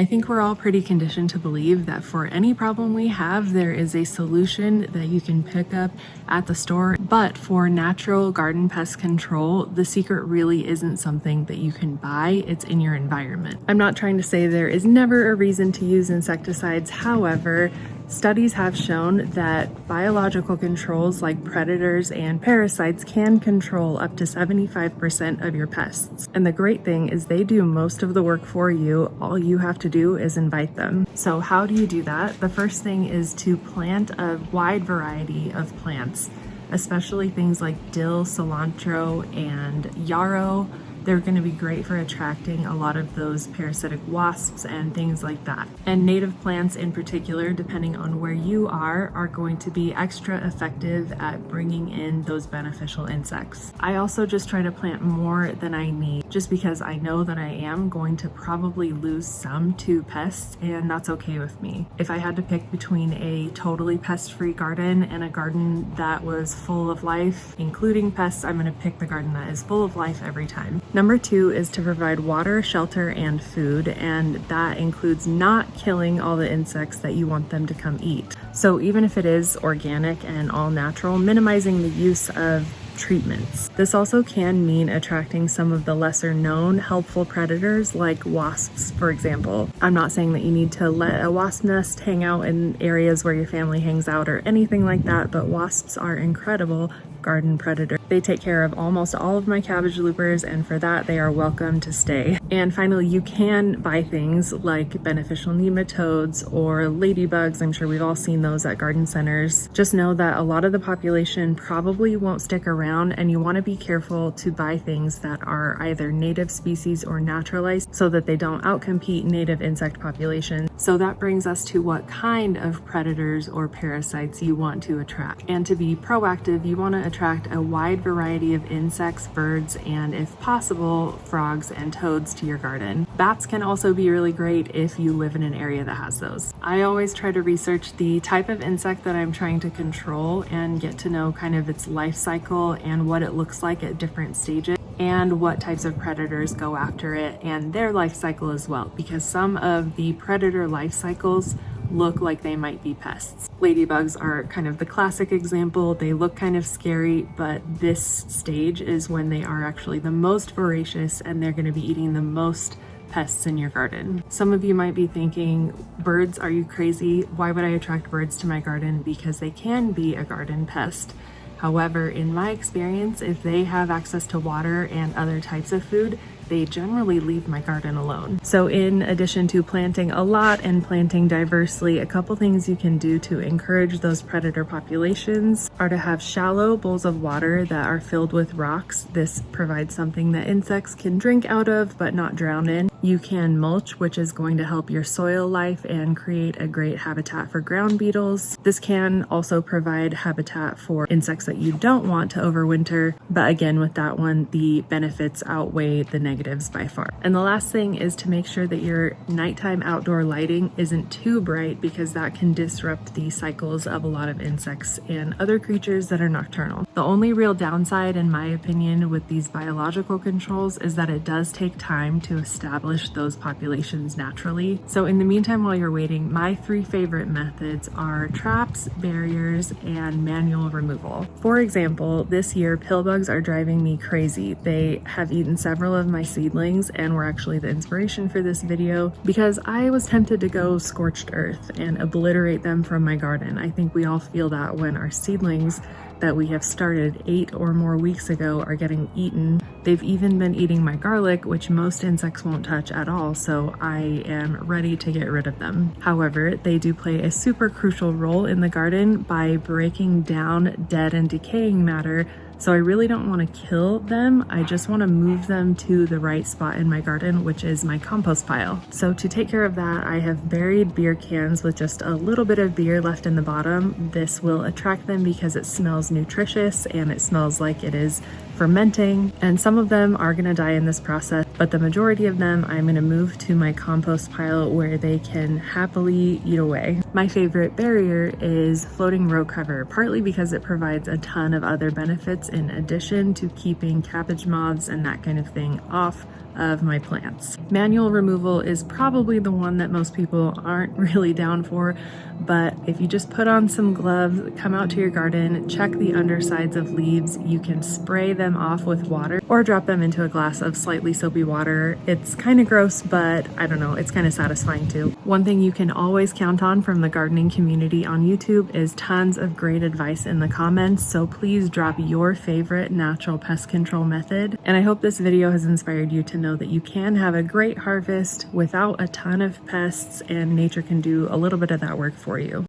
I think we're all pretty conditioned to believe that for any problem we have, there is a solution that you can pick up at the store. But for natural garden pest control, the secret really isn't something that you can buy, it's in your environment. I'm not trying to say there is never a reason to use insecticides. However, studies have shown that biological controls like predators and parasites can control up to 75% of your pests. And the great thing is they do most of the work for you. All you have to do is invite them. So how do you do that? The first thing is to plant a wide variety of plants, especially things like dill, cilantro, and yarrow. They're going to be great for attracting a lot of those parasitic wasps and things like that. And native plants in particular, depending on where you are going to be extra effective at bringing in those beneficial insects. I also just try to plant more than I need, just because I know that I am going to probably lose some to pests, and that's okay with me. If I had to pick between a totally pest-free garden and a garden that was full of life, including pests, I'm going to pick the garden that is full of life every time. Number 2 is to provide water, shelter, and food, and that includes not killing all the insects that you want them to come eat. So even if it is organic and all natural, minimizing the use of treatments. This also can mean attracting some of the lesser known helpful predators like wasps, for example. I'm not saying that you need to let a wasp nest hang out in areas where your family hangs out or anything like that, but wasps are incredible garden predator. They take care of almost all of my cabbage loopers, and for that they are welcome to stay. And finally, you can buy things like beneficial nematodes or ladybugs. I'm sure we've all seen those at garden centers. Just know that a lot of the population probably won't stick around, and you want to be careful to buy things that are either native species or naturalized so that they don't outcompete native insect populations. So that brings us to what kind of predators or parasites you want to attract. And to be proactive, you want to attract a wide variety of insects, birds, and if possible, frogs and toads to your garden. Bats can also be really great if you live in an area that has those. I always try to research the type of insect that I'm trying to control and get to know kind of its life cycle and what it looks like at different stages, and what types of predators go after it and their life cycle as well, because some of the predator life cycles look like they might be pests. Ladybugs are kind of the classic example. They look kind of scary, but this stage is when they are actually the most voracious and they're going to be eating the most pests in your garden. Some of you might be thinking, birds, are you crazy? Why would I attract birds to my garden? Because they can be a garden pest. However, in my experience, if they have access to water and other types of food, they generally leave my garden alone. So in addition to planting a lot and planting diversely, a couple things you can do to encourage those predator populations are to have shallow bowls of water that are filled with rocks. This provides something that insects can drink out of but not drown in. You can mulch, which is going to help your soil life and create a great habitat for ground beetles. This can also provide habitat for insects that you don't want to overwinter, but again, with that one, the benefits outweigh the negatives by far. And the last thing is to make sure that your nighttime outdoor lighting isn't too bright, because that can disrupt the cycles of a lot of insects and other creatures that are nocturnal. The only real downside, in my opinion, with these biological controls is that it does take time to establish those populations naturally. So in the meantime, while you're waiting, my 3 favorite methods are traps, barriers, and manual removal. For example, this year, pillbugs are driving me crazy. They have eaten several of my seedlings and were actually the inspiration for this video, because I was tempted to go scorched earth and obliterate them from my garden. I think we all feel that when our seedlings that we have started 8 or more weeks ago are getting eaten. They've even been eating my garlic, which most insects won't touch at all, so I am ready to get rid of them. However, they do play a super crucial role in the garden by breaking down dead and decaying matter. So I really don't want to kill them. I just want to move them to the right spot in my garden, which is my compost pile. So to take care of that, I have buried beer cans with just a little bit of beer left in the bottom. This will attract them because it smells nutritious and it smells like it is fermenting, and some of them are going to die in this process, but the majority of them I'm going to move to my compost pile where they can happily eat away. My favorite barrier is floating row cover, partly because it provides a ton of other benefits in addition to keeping cabbage moths and that kind of thing off of my plants. Manual removal is probably the one that most people aren't really down for, but if you just put on some gloves, come out to your garden, check the undersides of leaves, you can spray them off with water or drop them into a glass of slightly soapy water. It's kind of gross, but I don't know, it's kind of satisfying too. One thing you can always count on from the gardening community on YouTube is tons of great advice in the comments, so please drop your favorite natural pest control method. And I hope this video has inspired you to know that you can have a great harvest without a ton of pests, and nature can do a little bit of that work for you.